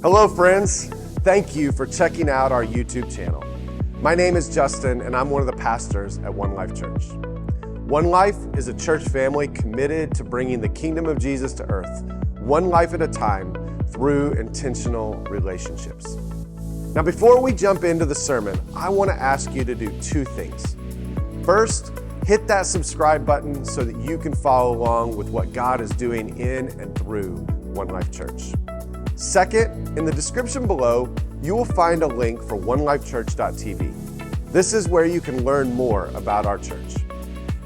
Hello, friends. Thank you for checking out our YouTube channel. My name is Justin, and I'm one of the pastors at One Life Church. One Life is a church family committed to bringing the kingdom of Jesus to earth, one life at a time, through intentional relationships. Now, before we jump into the sermon, I want to ask you to do two things. First, hit that subscribe button so that you can follow along with what God is doing in and through One Life Church. Second, in the description below, you will find a link for onelifechurch.tv. This is where you can learn more about our church.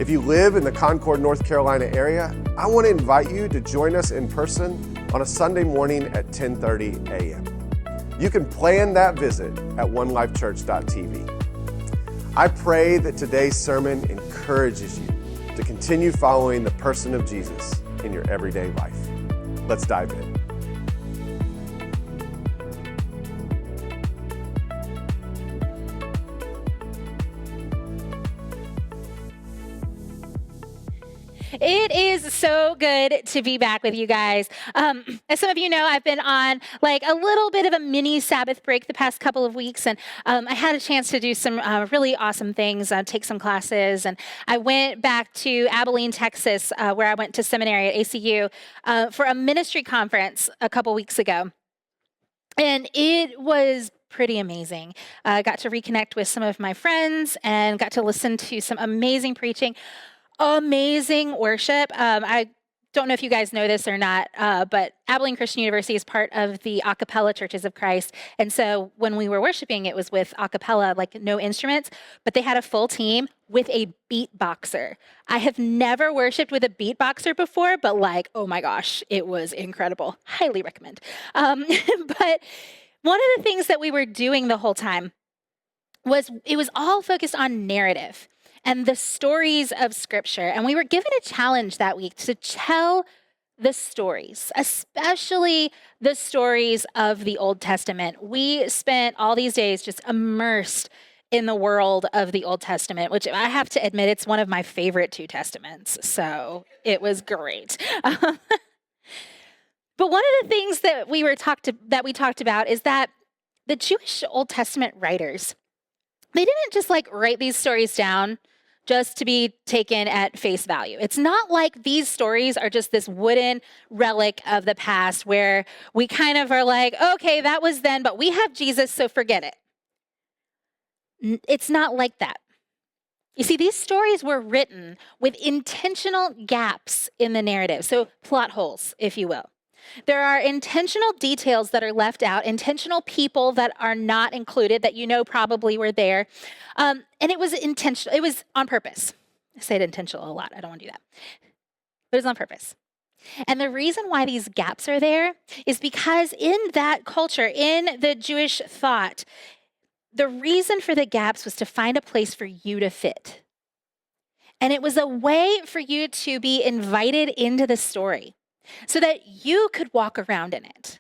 If you live in the Concord, North Carolina area, I want to invite you to join us in person on a Sunday morning at 10:30 a.m. You can plan that visit at onelifechurch.tv. I pray that today's sermon encourages you to continue following the person of Jesus in your everyday life. Let's dive in. It is so good to be back with you guys. As some of you know, I've been on like a little bit of a mini Sabbath break the past couple of weeks, and I had a chance to do some really awesome things, take some classes, and I went back to Abilene, Texas, where I went to seminary at ACU for a ministry conference a couple weeks ago. And it was pretty amazing. I got to reconnect with some of my friends and got to listen to some amazing preaching. Amazing worship. I don't know if you guys know this or not, but Abilene Christian University is part of the a cappella Churches of Christ. And so when we were worshiping, it was with a cappella, like no instruments, but they had a full team with a beatboxer. I have never worshiped with a beatboxer before, but like, oh my gosh, it was incredible. Highly recommend. But one of the things that we were doing the whole time was it was all focused on narrative and the stories of Scripture. And we were given a challenge that week to tell the stories, especially the stories of the Old Testament. We spent all these days just immersed in the world of the Old Testament, which I have to admit, it's one of my favorite two Testaments. So it was great. But one of the things that we talked about is that the Jewish Old Testament writers, they didn't just like write these stories down just to be taken at face value. It's not like these stories are just this wooden relic of the past where we kind of are like, okay, that was then, but we have Jesus, so forget it. It's not like that. You see, these stories were written with intentional gaps in the narrative, so plot holes, if you will. There are intentional details that are left out, intentional people that are not included that you know probably were there. And it was intentional. It was on purpose. I say it intentional a lot. I don't want to do that. But it's on purpose. And the reason why these gaps are there is because in that culture, in the Jewish thought, the reason for the gaps was to find a place for you to fit. And it was a way for you to be invited into the story, so that you could walk around in it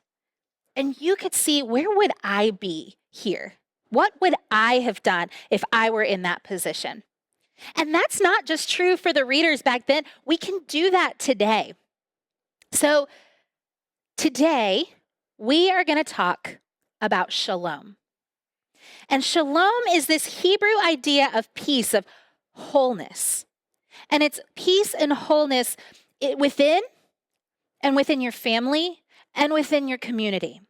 and you could see, where would I be here? What would I have done if I were in that position? And that's not just true for the readers back then. We can do that today. So today we are going to talk about shalom. And shalom is this Hebrew idea of peace, of wholeness. And it's peace and wholeness within and within your family, and within your community.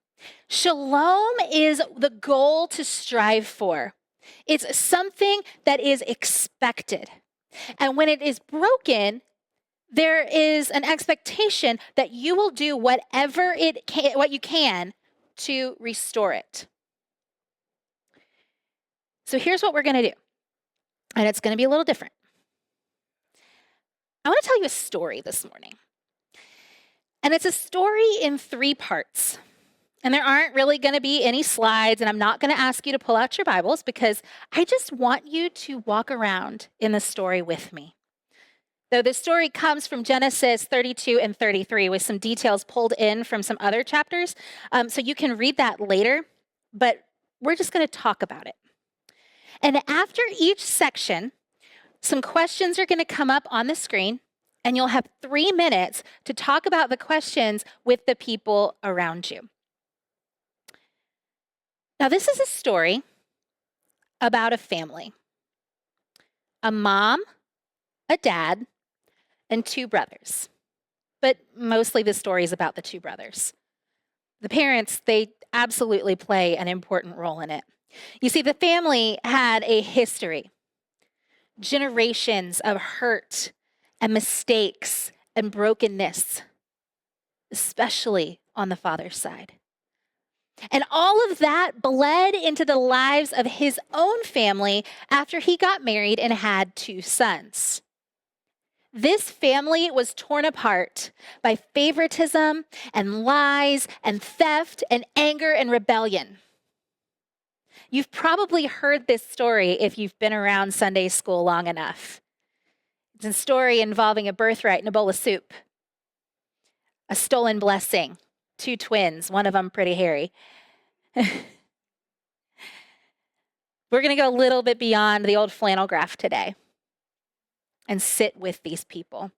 Shalom is the goal to strive for. It's something that is expected. And when it is broken, there is an expectation that you will do what you can to restore it. So here's what we're going to do. And it's going to be a little different. I want to tell you a story this morning. And it's a story in 3 parts. And there aren't really going to be any slides, and I'm not going to ask you to pull out your Bibles because I just want you to walk around in the story with me. Though the story comes from Genesis 32 and 33 with some details pulled in from some other chapters, so you can read that later, but we're just going to talk about it. And after each section, some questions are going to come up on the screen, and you'll have 3 minutes to talk about the questions with the people around you. Now, this is a story about a family, a mom, a dad, and two brothers. But mostly the story is about the two brothers. The parents, they absolutely play an important role in it. You see, the family had a history, generations of hurt and mistakes and brokenness, especially on the father's side. And all of that bled into the lives of his own family after he got married and had two sons. This family was torn apart by favoritism and lies and theft and anger and rebellion. You've probably heard this story if you've been around Sunday school long enough. It's a story involving a birthright and a bowl of soup, a stolen blessing, two twins, one of them pretty hairy. We're going to go a little bit beyond the old flannel graph today and sit with these people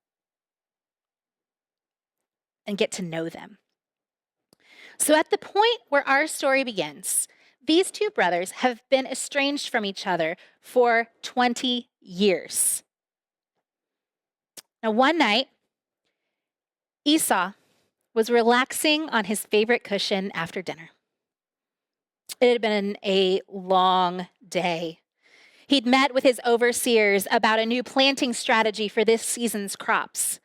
and get to know them. So at the point where our story begins, these two brothers have been estranged from each other for 20 years. Now, one night, Esau was relaxing on his favorite cushion after dinner. It had been a long day. He'd met with his overseers about a new planting strategy for this season's crops.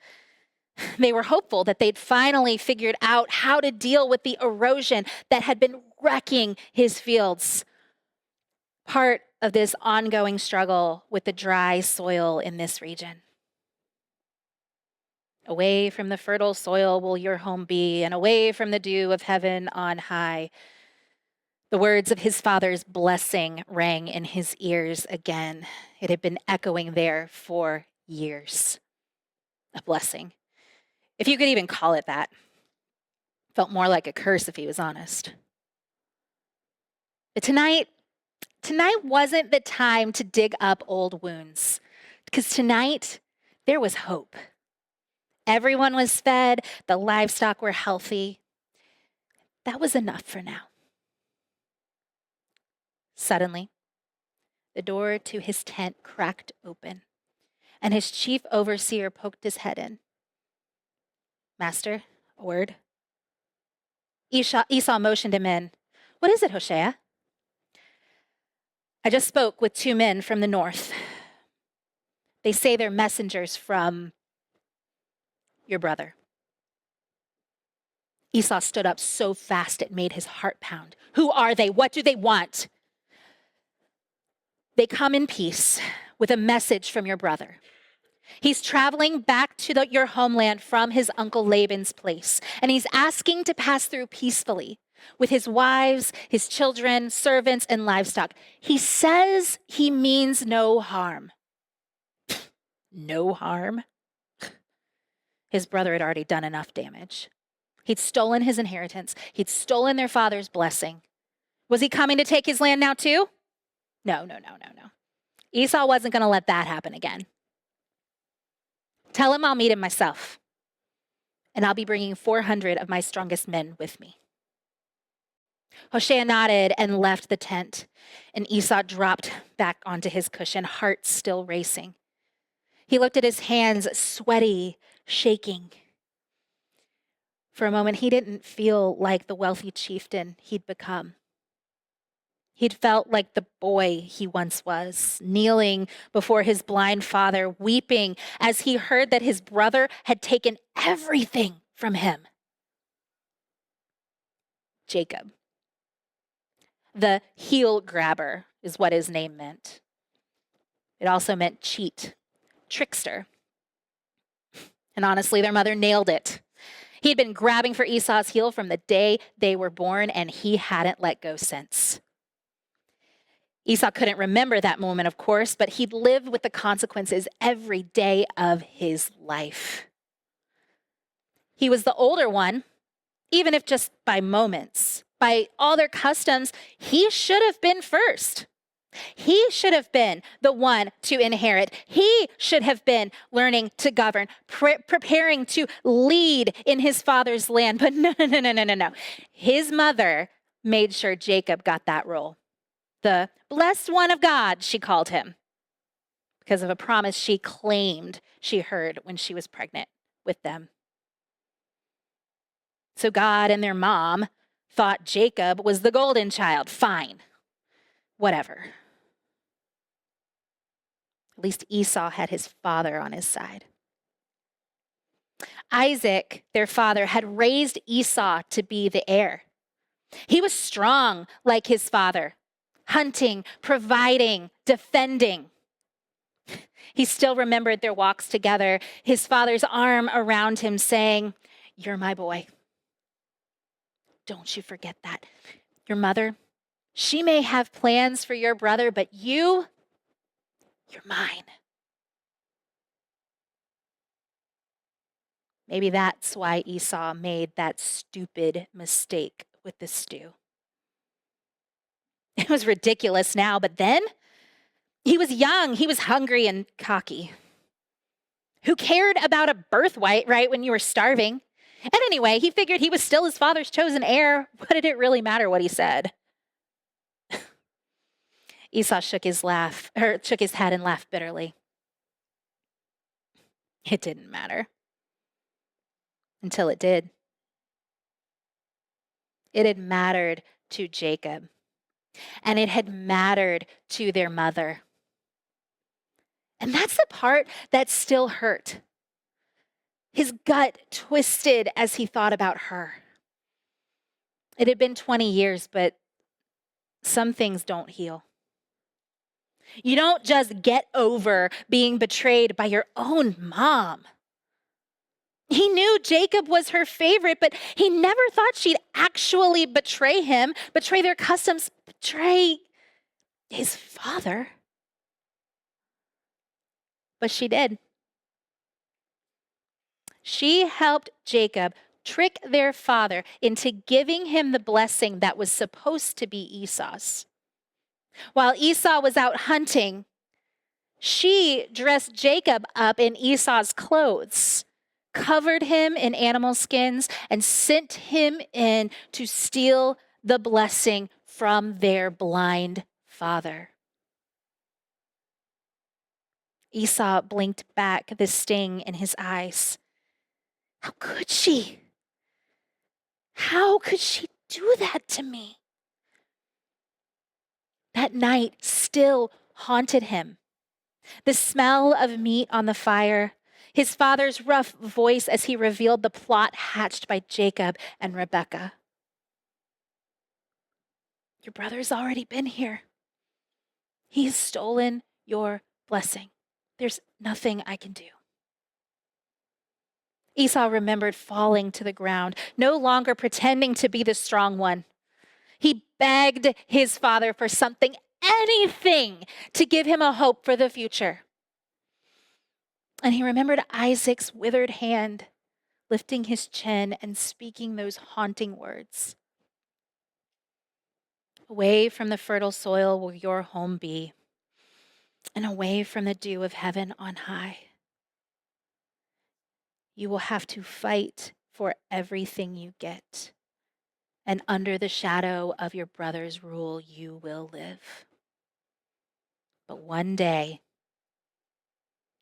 They were hopeful that they'd finally figured out how to deal with the erosion that had been wrecking his fields. Part of this ongoing struggle with the dry soil in this region. Away from the fertile soil will your home be, and away from the dew of heaven on high. The words of his father's blessing rang in his ears again. It had been echoing there for years. A blessing, if you could even call it that. Felt more like a curse if he was honest. But tonight wasn't the time to dig up old wounds, because tonight there was hope. Everyone was fed, the livestock were healthy. That was enough for now. Suddenly, the door to his tent cracked open, and his chief overseer poked his head in. Master, a word. Esau motioned him in. What is it, Hoshea? I just spoke with two men from the north. They say they're messengers from your brother. Esau stood up so fast it made his heart pound. Who are they? What do they want? They come in peace with a message from your brother. He's traveling back to your homeland from his uncle Laban's place, and he's asking to pass through peacefully with his wives, his children, servants, and livestock. He says he means no harm. No harm? His brother had already done enough damage. He'd stolen his inheritance. He'd stolen their father's blessing. Was he coming to take his land now too? No. Esau wasn't going to let that happen again. Tell him I'll meet him myself, and I'll be bringing 400 of my strongest men with me. Hoshea nodded and left the tent, and Esau dropped back onto his cushion, heart still racing. He looked at his hands, sweaty, shaking. For a moment, he didn't feel like the wealthy chieftain he'd become. He'd felt like the boy he once was, kneeling before his blind father, weeping as he heard that his brother had taken everything from him. Jacob. The heel grabber is what his name meant. It also meant cheat, trickster. And honestly, their mother nailed it. He'd been grabbing for Esau's heel from the day they were born, and he hadn't let go since. Esau couldn't remember that moment, of course, but he'd lived with the consequences every day of his life. He was the older one, even if just by moments. By all their customs, he should have been first. He should have been the one to inherit. He should have been learning to govern, preparing to lead in his father's land. But no. His mother made sure Jacob got that role. The blessed one of God, she called him, because of a promise she claimed she heard when she was pregnant with them. So God and their mom thought Jacob was the golden child. Fine, whatever. At least Esau had his father on his side. Isaac, their father, had raised Esau to be the heir. He was strong like his father, hunting, providing, defending. He still remembered their walks together, his father's arm around him saying, "You're my boy. Don't you forget that. Your mother, she may have plans for your brother, but you're mine." Maybe that's why Esau made that stupid mistake with the stew. It was ridiculous now, but then he was young, he was hungry and cocky. Who cared about a birthright, right, when you were starving? And anyway, he figured he was still his father's chosen heir. What did it really matter what he said? Esau shook his head and laughed bitterly. It didn't matter. Until it did. It had mattered to Jacob. And it had mattered to their mother. And that's the part that still hurt. His gut twisted as he thought about her. It had been 20 years, but some things don't heal. You don't just get over being betrayed by your own mom. He knew Jacob was her favorite, but he never thought she'd actually betray him, betray their customs, betray his father. But she did. She helped Jacob trick their father into giving him the blessing that was supposed to be Esau's. While Esau was out hunting, she dressed Jacob up in Esau's clothes, covered him in animal skins, and sent him in to steal the blessing from their blind father. Esau blinked back, the sting in his eyes. How could she? How could she do that to me? That night still haunted him. The smell of meat on the fire, his father's rough voice as he revealed the plot hatched by Jacob and Rebekah. Your brother's already been here. He's stolen your blessing. There's nothing I can do. Esau remembered falling to the ground, no longer pretending to be the strong one. He begged his father for something, anything, to give him a hope for the future. And he remembered Isaac's withered hand, lifting his chin and speaking those haunting words. Away from the fertile soil will your home be, and away from the dew of heaven on high. You will have to fight for everything you get, and under the shadow of your brother's rule, you will live. But one day,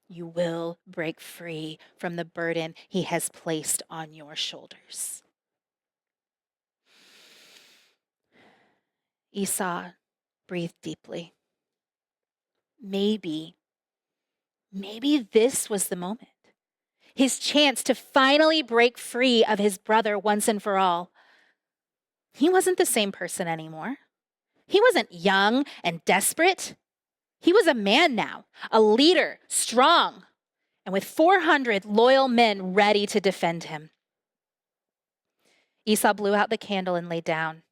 you will break free from the burden he has placed on your shoulders. Esau breathed deeply. Maybe this was the moment. His chance to finally break free of his brother once and for all. He wasn't the same person anymore. He wasn't young and desperate. He was a man now, a leader, strong, and with 400 loyal men ready to defend him. Esau blew out the candle and lay down,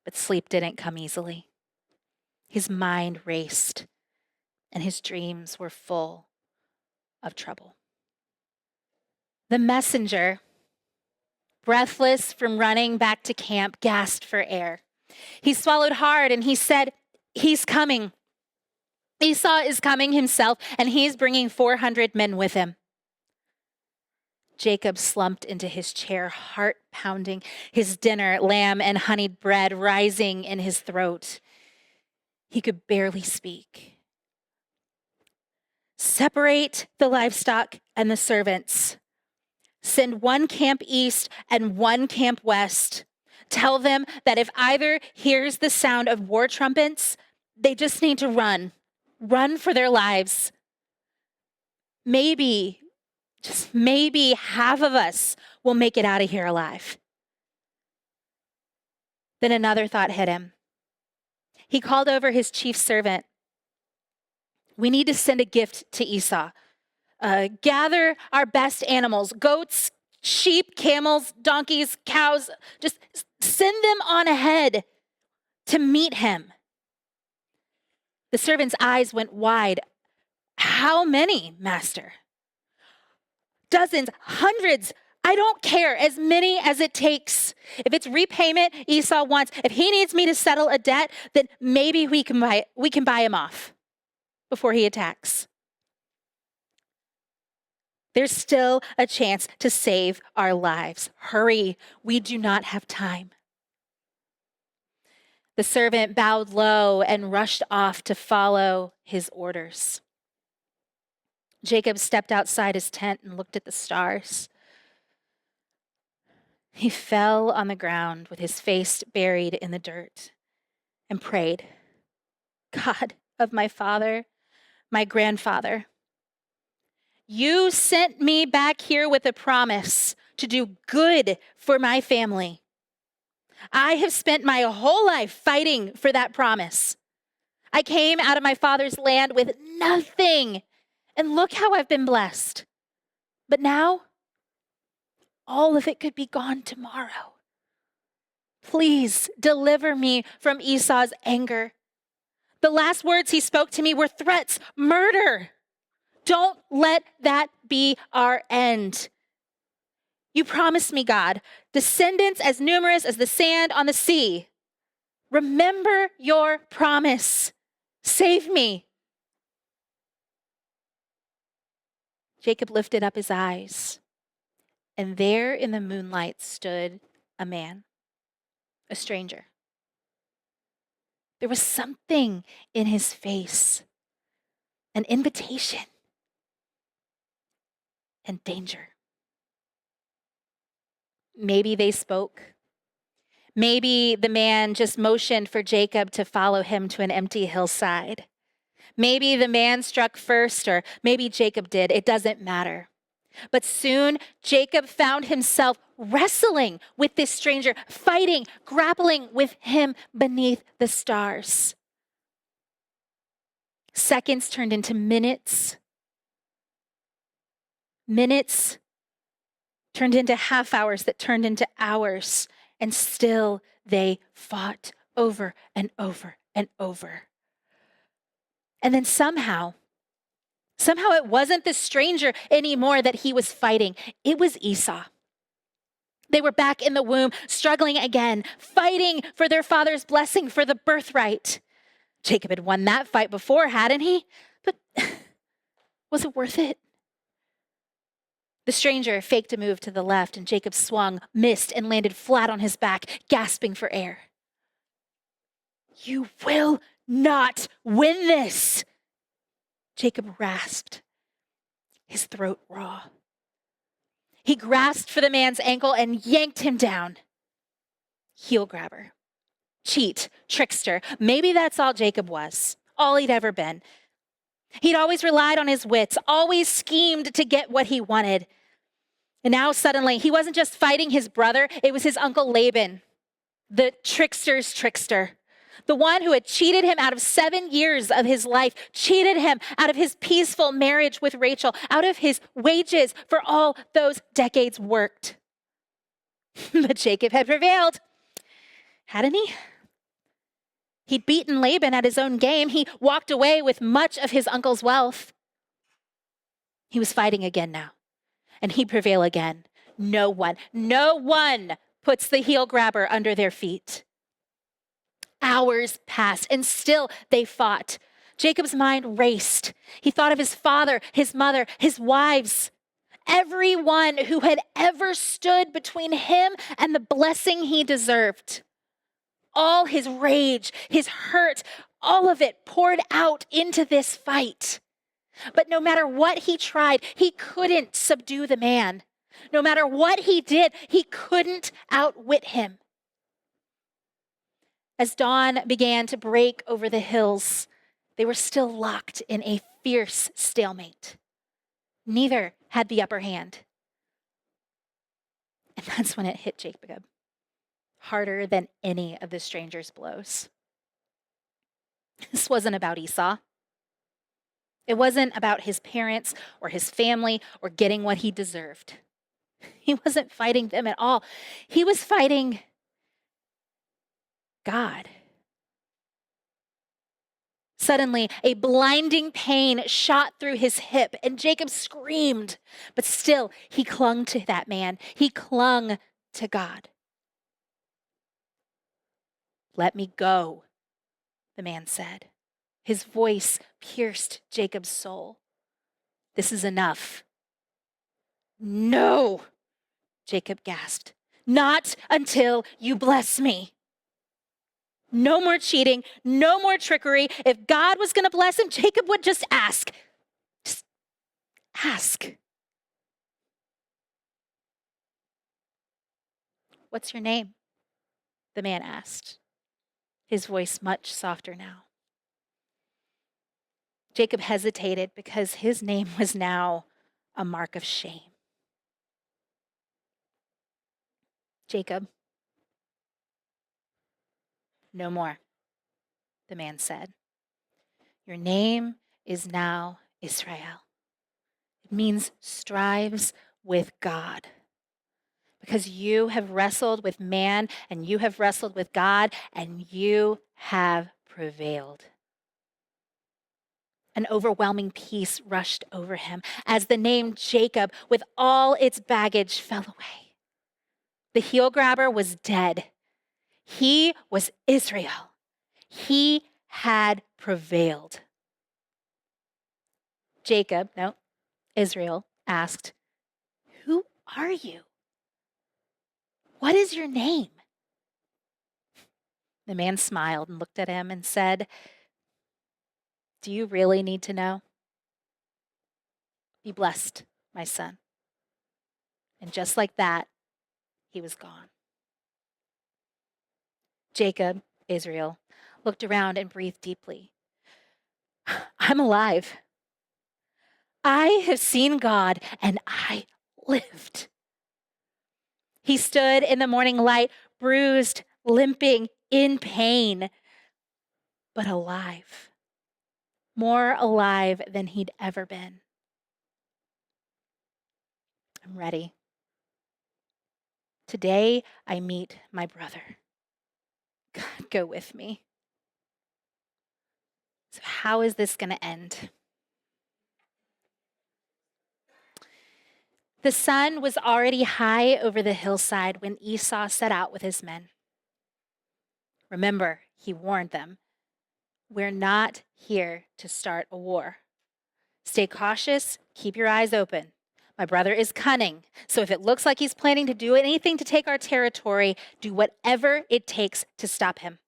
but sleep didn't come easily. His mind raced, and his dreams were full of trouble. The messenger, breathless from running back to camp, gasped for air. He swallowed hard and he said, "He's coming. Esau is coming himself, and he's bringing 400 men with him." Jacob slumped into his chair, heart pounding, his dinner, lamb and honeyed bread, rising in his throat. He could barely speak. Separate the livestock and the servants. Send one camp east and one camp west. Tell them that if either hears the sound of war trumpets, they just need to run. Run for their lives. Maybe, just maybe half of us will make it out of here alive. Then another thought hit him. He called over his chief servant. We need to send a gift to Esau. Gather our best animals, goats, sheep, camels, donkeys, cows. Just send them on ahead to meet him. The servant's eyes went wide. How many, master? Dozens, hundreds. I don't care, as many as it takes. If it's repayment Esau wants, if he needs me to settle a debt, then maybe we can buy him off before he attacks. There's still a chance to save our lives. Hurry, we do not have time. The servant bowed low and rushed off to follow his orders. Jacob stepped outside his tent and looked at the stars. He fell on the ground with his face buried in the dirt and prayed, God of my father, my grandfather, you sent me back here with a promise to do good for my family. I have spent my whole life fighting for that promise. I came out of my father's land with nothing, and look how I've been blessed. But now, all of it could be gone tomorrow. Please deliver me from Esau's anger. The last words he spoke to me were threats, murder. Don't let that be our end. You promised me, God, descendants as numerous as the sand on the sea. Remember your promise. Save me. Jacob lifted up his eyes, and there in the moonlight stood a man, a stranger. There was something in his face, an invitation and danger. Maybe they spoke. Maybe the man just motioned for Jacob to follow him to an empty hillside. Maybe the man struck first, or maybe Jacob did. It doesn't matter. But soon, Jacob found himself wrestling with this stranger, fighting, grappling with him beneath the stars. Seconds turned into minutes. Minutes turned into half hours that turned into hours. And still they fought over and over and over. And then somehow it wasn't the stranger anymore that he was fighting. It was Esau. They were back in the womb, struggling again, fighting for their father's blessing, for the birthright. Jacob had won that fight before, hadn't he? But was it worth it? The stranger faked a move to the left, and Jacob swung, missed, and landed flat on his back, gasping for air. You will not win this, Jacob rasped, his throat raw. He grasped for the man's ankle and yanked him down. Heel grabber, cheat, trickster. Maybe that's all Jacob was, all he'd ever been. He'd always relied on his wits, always schemed to get what he wanted. And now suddenly, he wasn't just fighting his brother, it was his uncle Laban, the trickster's trickster. The one who had cheated him out of 7 years of his life, cheated him out of his peaceful marriage with Rachel, out of his wages for all those decades worked. But Jacob had prevailed, hadn't he? He'd beaten Laban at his own game. He walked away with much of his uncle's wealth. He was fighting again now, and he'd prevail again. No one puts the heel grabber under their feet. Hours passed, and still they fought. Jacob's mind raced. He thought of his father, his mother, his wives. everyone who had ever stood between him and the blessing he deserved. All his rage, his hurt, all of it poured out into this fight. But no matter what he tried, he couldn't subdue the man. No matter what he did, he couldn't outwit him. As dawn began to break over the hills, they were still locked in a fierce stalemate. Neither had the upper hand. And that's when it hit Jacob, harder than any of the stranger's blows. This wasn't about Esau. It wasn't about his parents or his family or getting what he deserved. He wasn't fighting them at all. He was fighting God. Suddenly, a blinding pain shot through his hip, and Jacob screamed. But still, he clung to that man. He clung to God. "Let me go," the man said. His voice pierced Jacob's soul. "This is enough." "No," Jacob gasped. "Not until you bless me." No more cheating, no more trickery. If God was going to bless him, Jacob would just ask. Just ask. "What's your name?" the man asked, his voice much softer now. Jacob hesitated because his name was now a mark of shame. "Jacob." "No more," the man said. "Your name is now Israel." It means strives with God. Because you have wrestled with man and you have wrestled with God and you have prevailed. An overwhelming peace rushed over him as the name Jacob with all its baggage fell away. The heel grabber was dead. He was Israel. He had prevailed. Israel asked, "Who are you? What is your name?" The man smiled and looked at him and said, "Do you really need to know? Be blessed, my son." And just like that, he was gone. Jacob, Israel, looked around and breathed deeply. "I'm alive. I have seen God and I lived." He stood in the morning light, bruised, limping, in pain, but alive. More alive than he'd ever been. "I'm ready. Today I meet my brother. God, go with me." So how is this going to end? The sun was already high over the hillside when Esau set out with his men. Remember, he warned them, "We're not here to start a war. Stay cautious, keep your eyes open. My brother is cunning, so if it looks like he's planning to do anything to take our territory, do whatever it takes to stop him."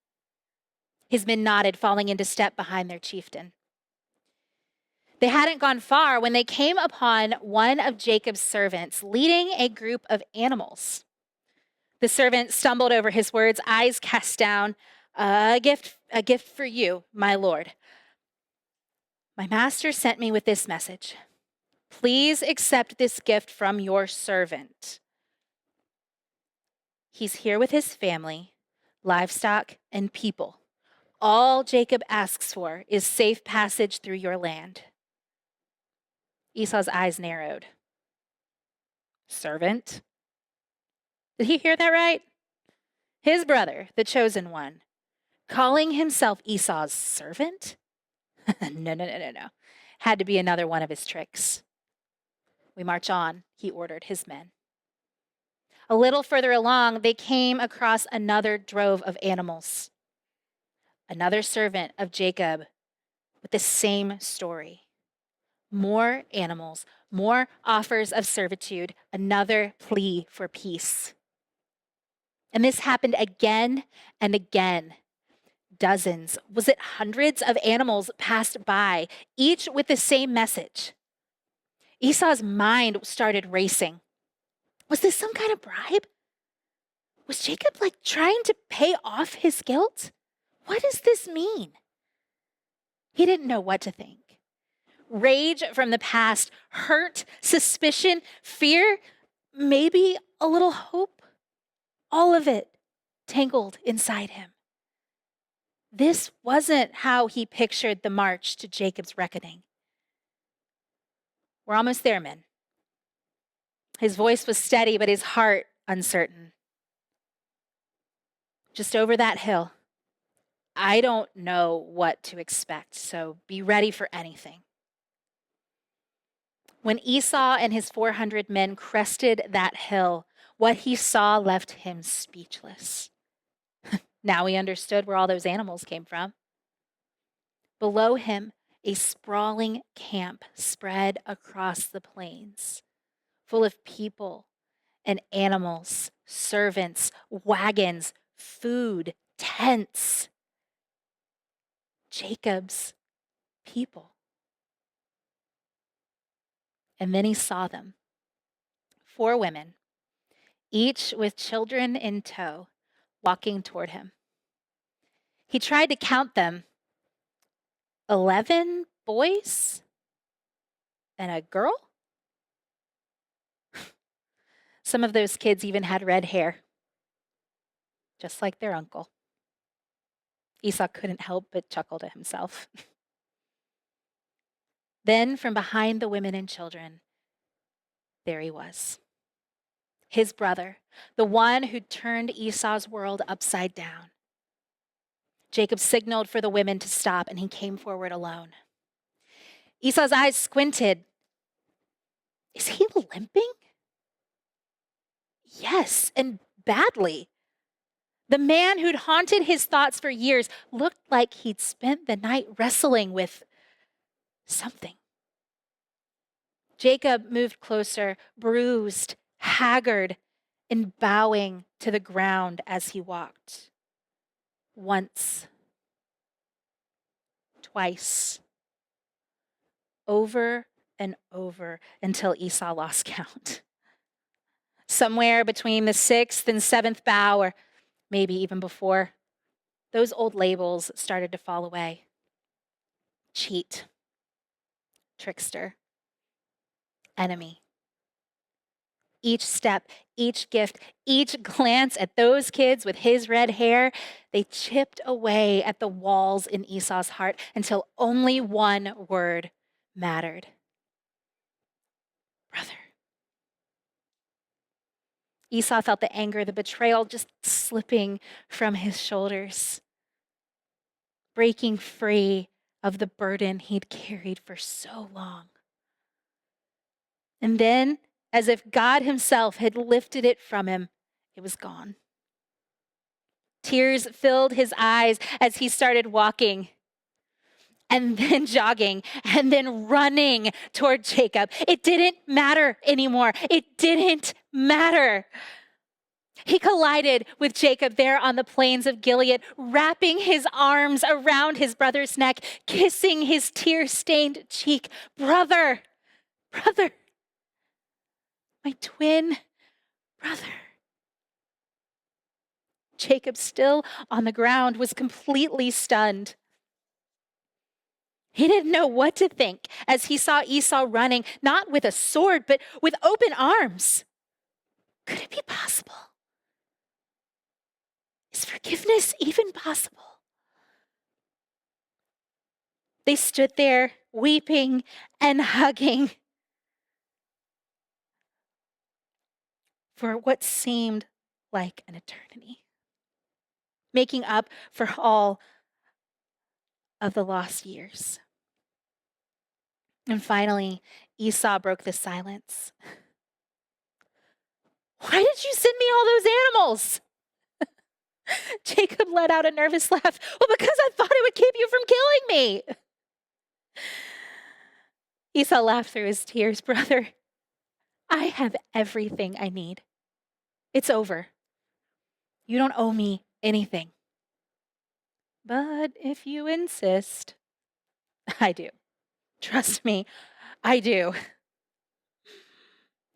His men nodded, falling into step behind their chieftain. They hadn't gone far when they came upon one of Jacob's servants leading a group of animals. The servant stumbled over his words, eyes cast down. A gift for you, my lord. My master sent me with this message. Please accept this gift from your servant. He's here with his family, livestock, and people. All Jacob asks for is safe passage through your land. Esau's eyes narrowed. Servant? Did he hear that right? His brother, the chosen one, calling himself Esau's servant? No. Had to be another one of his tricks. "We march on," he ordered his men. A little further along, they came across another drove of animals. Another servant of Jacob with the same story. More animals, More offers of servitude, another plea for peace. And this happened again and again. Dozens, was it hundreds of animals passed by, each with the same message. Esau's mind started racing. Was this some kind of bribe? Was Jacob trying to pay off his guilt? What does this mean? He didn't know what to think. Rage from the past, hurt, suspicion, fear, maybe a little hope. All of it tangled inside him. This wasn't how he pictured the march to Jacob's reckoning. We're almost there, men. His voice was steady, but his heart uncertain. Just over that hill. I don't know what to expect, so be ready for anything. When Esau and his 400 men crested that hill, what he saw left him speechless. Now he understood where all those animals came from. Below him, a sprawling camp spread across the plains, full of people and animals, servants, wagons, food, tents. Jacob's people. And then he saw them, 4 women, each with children in tow, walking toward him. He tried to count them. 11 boys and a girl? Some of those kids even had red hair, just like their uncle. Esau couldn't help but chuckle to himself. Then from behind the women and children, there he was. His brother, the one who turned Esau's world upside down. Jacob signaled for the women to stop, and he came forward alone. Esau's eyes squinted. Is he limping? Yes, and badly. The man who'd haunted his thoughts for years looked like he'd spent the night wrestling with something. Jacob moved closer, bruised, haggard, and bowing to the ground as he walked. Once, twice, over and over until Esau lost count. Somewhere between the 6th and 7th bow, or maybe even before, those old labels started to fall away. Cheat, trickster, enemy. Each step, each gift, each glance at those kids with his red hair, they chipped away at the walls in Esau's heart until only one word mattered. Brother. Esau felt the anger, the betrayal just slipping from his shoulders, breaking free of the burden he'd carried for so long. And then, as if God himself had lifted it from him, it was gone. Tears filled his eyes as he started walking, and then jogging, and then running toward Jacob. It didn't matter anymore. It didn't matter. He collided with Jacob there on the plains of Gilead, wrapping his arms around his brother's neck, kissing his tear-stained cheek. Brother, brother, my twin brother. Jacob, still on the ground, was completely stunned. He didn't know what to think as he saw Esau running, not with a sword, but with open arms. Could it be possible? Is forgiveness even possible? They stood there, weeping and hugging for what seemed like an eternity, making up for all of the lost years. And finally, Esau broke the silence. Why did you send me all those animals? Jacob let out a nervous laugh. Well, because I thought it would keep you from killing me. Esau laughed through his tears. Brother, I have everything I need. It's over. You don't owe me anything. But if you insist, I do. Trust me, I do.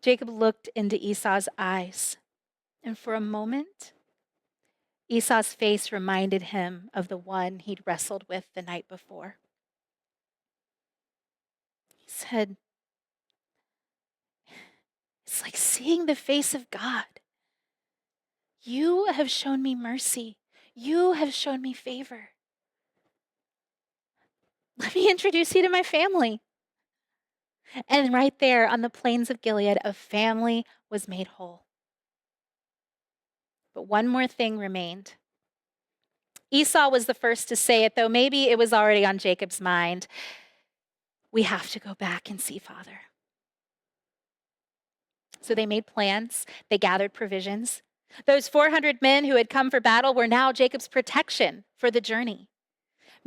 Jacob looked into Esau's eyes, and for a moment, Esau's face reminded him of the one he'd wrestled with the night before. He said, "It's like seeing the face of God. You have shown me mercy. You have shown me favor. Let me introduce you to my family." And right there on the plains of Gilead, a family was made whole. But one more thing remained. Esau was the first to say it, though maybe it was already on Jacob's mind. We have to go back and see Father. So they made plans. They gathered provisions. Those 400 men who had come for battle were now Jacob's protection for the journey.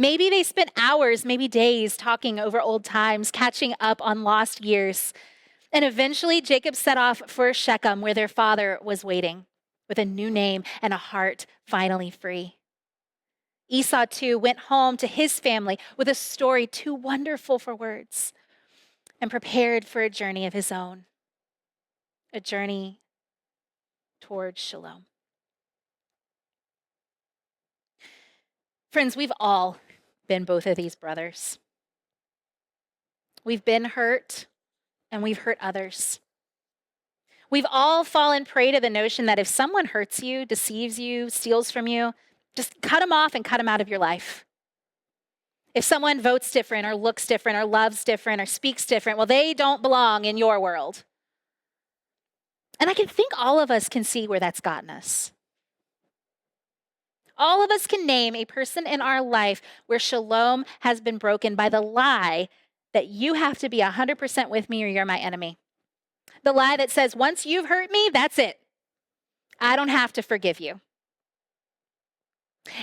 Maybe they spent hours, maybe days, talking over old times, catching up on lost years. And eventually, Jacob set off for Shechem, where their father was waiting, with a new name and a heart finally free. Esau, too, went home to his family with a story too wonderful for words and prepared for a journey of his own, a journey towards shalom. Friends, we've all been both of these brothers. We've been hurt and we've hurt others. We've all fallen prey to the notion that if someone hurts you, deceives you, steals from you, just cut them off and cut them out of your life. If someone votes different or looks different or loves different or speaks different, well, they don't belong in your world. And I can think all of us can see where that's gotten us. All of us can name a person in our life where shalom has been broken by the lie that you have to be 100% with me or you're my enemy. The lie that says, once you've hurt me, that's it. I don't have to forgive you.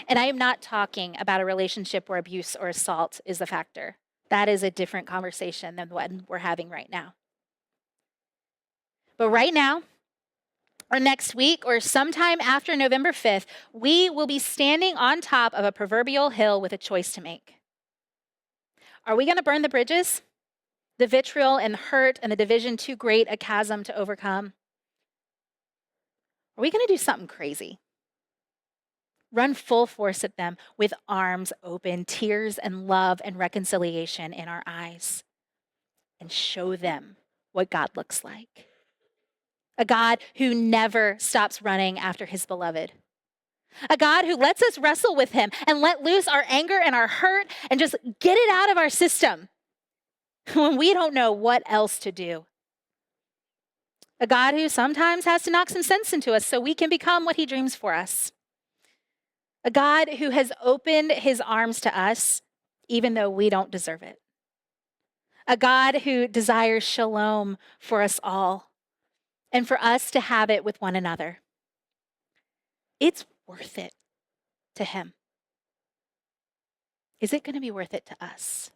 And I am not talking about a relationship where abuse or assault is the factor. That is a different conversation than what we're having right now. But right now, or next week, or sometime after November 5th, we will be standing on top of a proverbial hill with a choice to make. Are we going to burn the bridges? The vitriol and the hurt and the division too great a chasm to overcome? Are we going to do something crazy? Run full force at them with arms open, tears and love and reconciliation in our eyes, and show them what God looks like. A God who never stops running after his beloved. A God who lets us wrestle with him and let loose our anger and our hurt and just get it out of our system when we don't know what else to do. A God who sometimes has to knock some sense into us so we can become what he dreams for us. A God who has opened his arms to us even though we don't deserve it. A God who desires shalom for us all and for us to have it with one another. It's worth it to him. Is it going to be worth it to us?